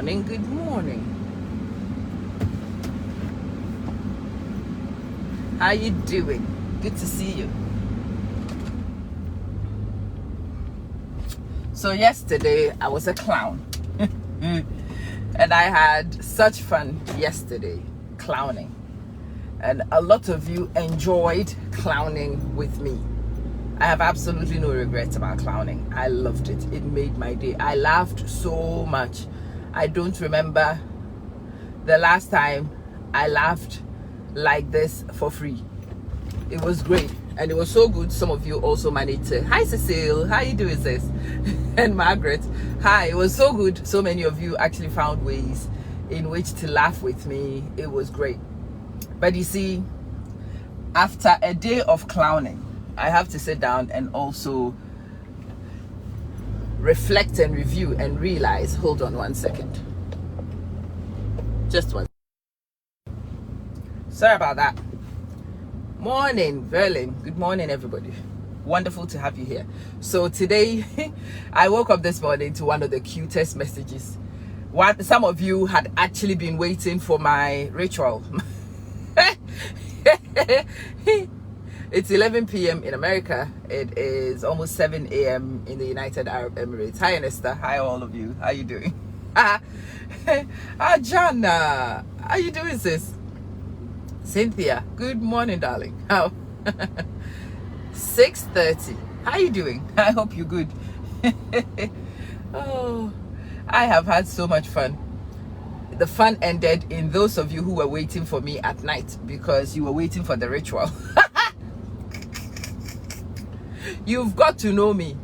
morning. Good morning. How you doing? Good to see you. So yesterday I was a clown. And I had such fun yesterday clowning. And a lot of you enjoyed clowning with me. I have absolutely no regrets about clowning. I loved it. It made my day. I laughed so much. I don't remember the last time I laughed like this for free. It was great. And it was so good. Some of you also managed to. Hi, Cecile. How you doing, sis? And Margaret. Hi. It was so good. So many of you actually found ways in which to laugh with me. It was great. But you see, after a day of clowning, I have to sit down and also reflect and review and realize, hold on one second. Just one. Sorry about that. Morning, Verlin. Good morning, everybody. Wonderful to have you here. So today, I woke up this morning to one of the cutest messages. Some of you had actually been waiting for my ritual. It's 11 p.m. in America. It is almost 7 a.m. in the United Arab Emirates. Hi, Anesta. Hi, all of you. How you doing? Jana. How you doing, sis? Cynthia. Good morning, darling. How? 6:30. How you doing? I hope you're good. Oh, I have had so much fun. The fun ended in those of you who were waiting for me at night because you were waiting for the ritual. You've got to know me.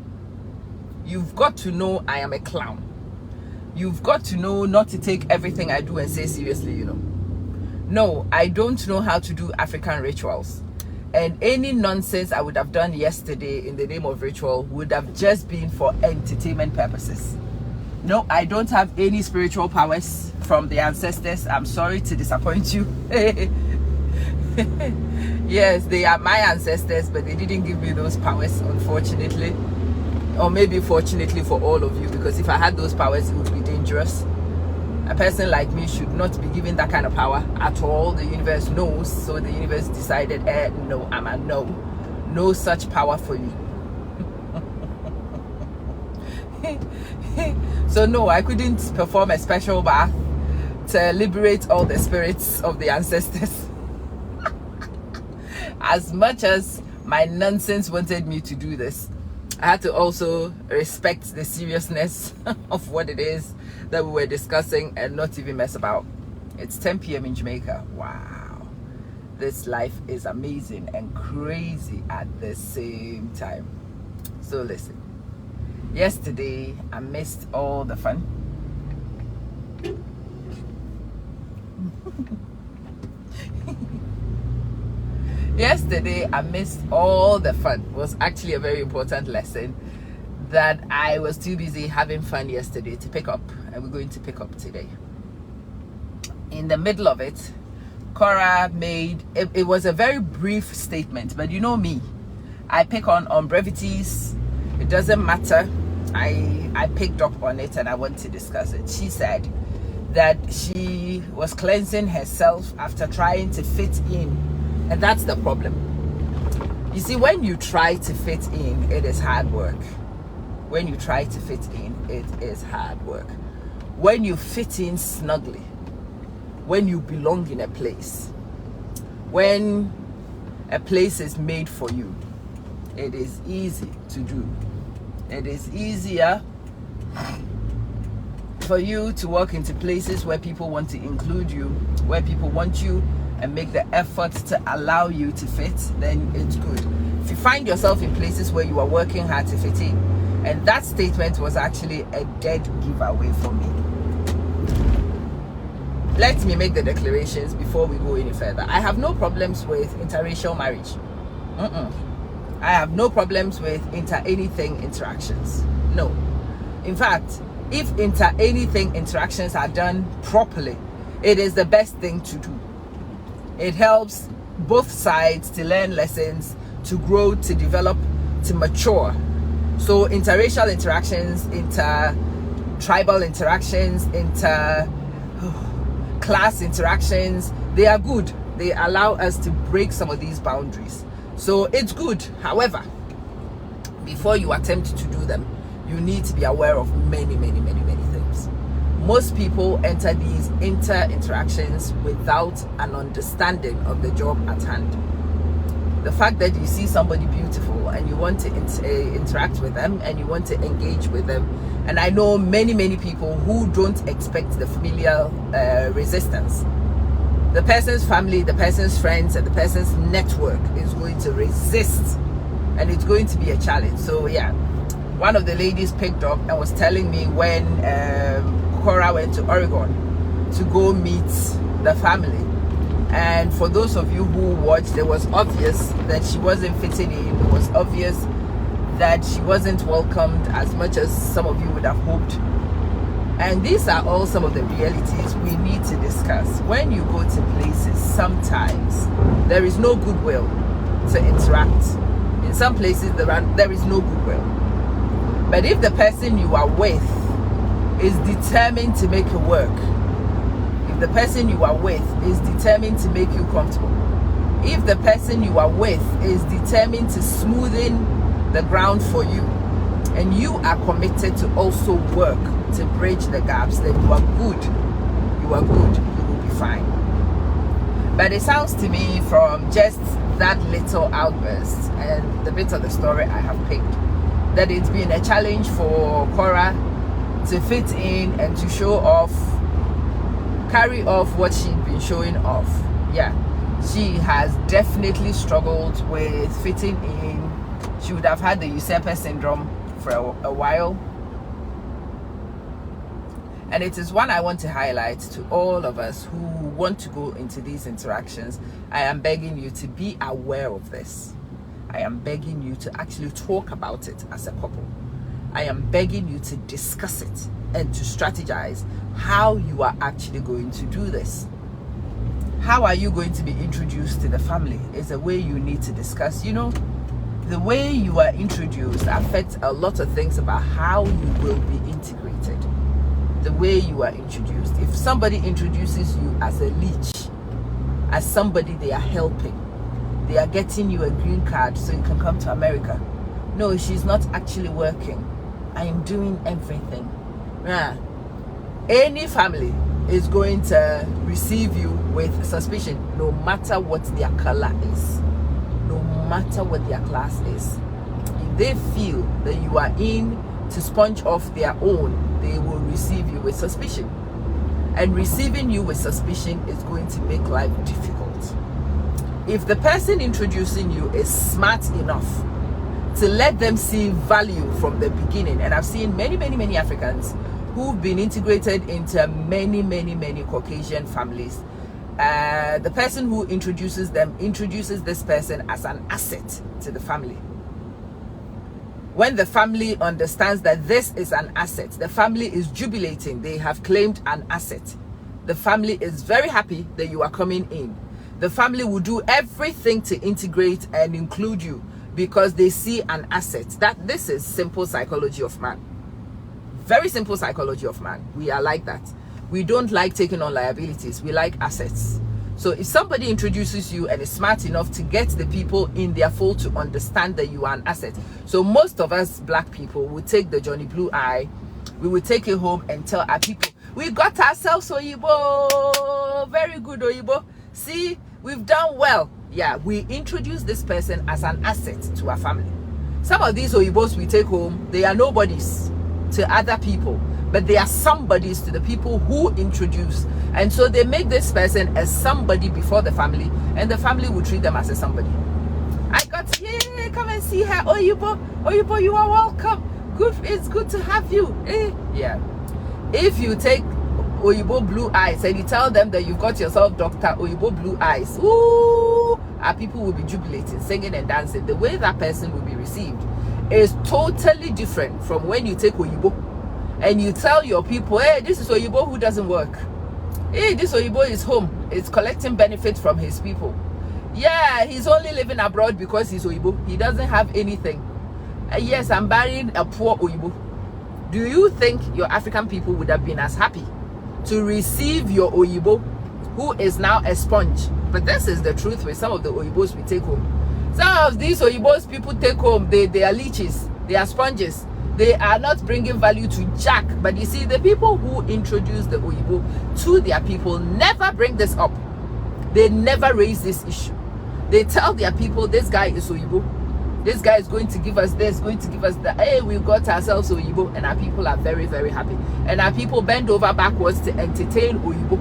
You've got to know I am a clown. You've got to know not to take everything I do and say seriously, you know. No, I don't know how to do African rituals. And any nonsense I would have done yesterday in the name of ritual would have just been for entertainment purposes. No, I don't have any spiritual powers from the ancestors. I'm sorry to disappoint you. Yes, they are my ancestors, but they didn't give me those powers, unfortunately. Or maybe fortunately for all of you, because if I had those powers, it would be dangerous. A person like me should not be given that kind of power at all. The universe knows, so the universe decided, no, I'm a no. No such power for you. So no, I couldn't perform a special bath to liberate all the spirits of the ancestors. As much as my nonsense wanted me to do this, I had to also respect the seriousness of what it is that we were discussing and not even mess about. It's 10 p.m. in Jamaica. Wow. This life is amazing and crazy at the same time. So listen. Yesterday, I missed all the fun. Yesterday, I missed all the fun. It was actually a very important lesson that I was too busy having fun yesterday to pick up, and we're going to pick up today. In the middle of it, Cora made, it was a very brief statement, but you know me, I pick on brevities. It doesn't matter. I picked up on it and I want to discuss it. She said that she was cleansing herself after trying to fit in. And that's the problem. You see, when you try to fit in, it is hard work. When you try to fit in, it is hard work. When you fit in snugly, when you belong in a place, when a place is made for you, it is easy to do. It is easier for you to walk into places where people want to include you, where people want you and make the effort to allow you to fit, then it's good. If you find yourself in places where you are working hard to fit in, and that statement was actually a dead giveaway for me. Let me make the declarations before we go any further. I have no problems with interracial marriage. I have no problems with inter-anything interactions. No. In fact, if inter-anything interactions are done properly, it is the best thing to do. It helps both sides to learn lessons, to grow, to develop, to mature. So interracial interactions, tribal interactions, class interactions. They are good. They allow us to break some of these boundaries. So it's good. However, before you attempt to do them, you need to be aware of many things. Most people enter these interactions without an understanding of the job at hand. The fact that you see somebody beautiful and you want to interact with them and you want to engage with them, and I know many people who don't expect the familiar resistance. The person's family, the person's friends, and the person's network is going to resist, and it's going to be a challenge. So yeah, one of the ladies picked up and was telling me when Cora went to Oregon to go meet the family. And for those of you who watched, it was obvious that she wasn't fitting in. It was obvious that she wasn't welcomed as much as some of you would have hoped. And these are all some of the realities we need to discuss. When you go to places, sometimes there is no goodwill to interact. In some places, there is no goodwill. But if the person you are with is determined to make it work, if the person you are with is determined to make you comfortable, if the person you are with is determined to smoothen the ground for you, and you are committed to also work to bridge the gaps, then you are good. You are good. You will be fine. But it sounds to me from just that little outburst and the bit of the story I have picked that it's been a challenge for Cora to fit in and to show off, carry off what she'd been showing off. Yeah, she has definitely struggled with fitting in. She would have had the usurper syndrome for a while. And it is one I want to highlight to all of us who want to go into these interactions. I am begging you to be aware of this. I am begging you to actually talk about it as a couple. I am begging you to discuss it and to strategize how you are actually going to do this. How are you going to be introduced to the family is a way you need to discuss. You know, the way you are introduced affects a lot of things about how you will be integrated. The way you are introduced. If somebody introduces you as a leech, as somebody they are helping, they are getting you a green card so you can come to America. No, she's not actually working. I am doing everything. Yeah. Any family is going to receive you with suspicion, no matter what their color is, no matter what their class is. If they feel that you are in to sponge off their own, they will receive you with suspicion. And receiving you with suspicion is going to make life difficult. If the person introducing you is smart enough to let them see value from the beginning, and I've seen many Africans who've been integrated into many Caucasian families, the person who introduces them introduces this person as an asset to the family. When the family understands that this is an asset, the family is jubilating. They have claimed an asset. The family is very happy that you are coming in. The family will do everything to integrate and include you because they see an asset. That this is simple psychology of man. Very simple psychology of man. We are like that. We don't like taking on liabilities. We like assets. So if somebody introduces you and is smart enough to get the people in their fold to understand that you are an asset. So most of us black people will take the Johnny Blue Eye, we will take it home and tell our people, we got ourselves Oyibo, very good Oyibo. See, we've done well. Yeah, we introduce this person as an asset to our family. Some of these Oyibos we take home, they are nobodies to other people, but they are somebodies to the people who introduce. And so they make this person as somebody before the family, and the family will treat them as a somebody. I got, yeah, come and see her. Oyibo, Oyibo, you are welcome. Good, it's good to have you. Yeah. If you take Oyibo Blue Eyes and you tell them that you've got yourself Dr. Oyibo Blue Eyes, ooh, our people will be jubilating, singing and dancing. The way that person will be received is totally different from when you take Oyibo and you tell your people, hey, this is Oyibo who doesn't work. Hey, this Oyibo is home. It's collecting benefits from his people. Yeah, he's only living abroad because he's Oyibo. He doesn't have anything. Yes, I'm marrying a poor Oyibo. Do you think your African people would have been as happy to receive your Oyibo, who is now a sponge? But this is the truth with some of the Oyibos we take home. Some of these Oyibos people take home, they are leeches, they are sponges. They are not bringing value to Jack. But you see, the people who introduce the Oyibo to their people never bring this up. They never raise this issue. They tell their people, this guy is Oyibo. This guy is going to give us this, going to give us that. Hey, we've got ourselves Oyibo. And our people are very, very happy. And our people bend over backwards to entertain Oyibo.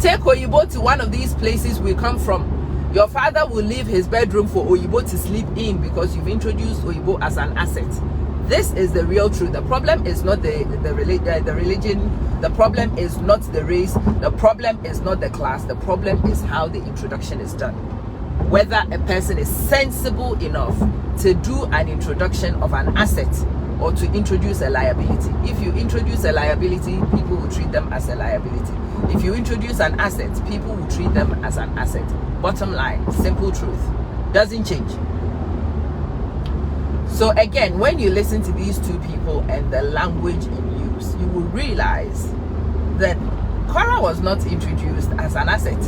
Take Oyibo to one of these places we come from. Your father will leave his bedroom for Oyibo to sleep in because you've introduced Oyibo as an asset. This is the real truth. The problem is not the religion. The problem is not the race. The problem is not the class. The problem is how the introduction is done. Whether a person is sensible enough to do an introduction of an asset or to introduce a liability. If you introduce a liability, people will treat them as a liability. If you introduce an asset, people will treat them as an asset. Bottom line, simple truth, doesn't change. So again, when you listen to these two people and the language in use, you will realize that Cora was not introduced as an asset.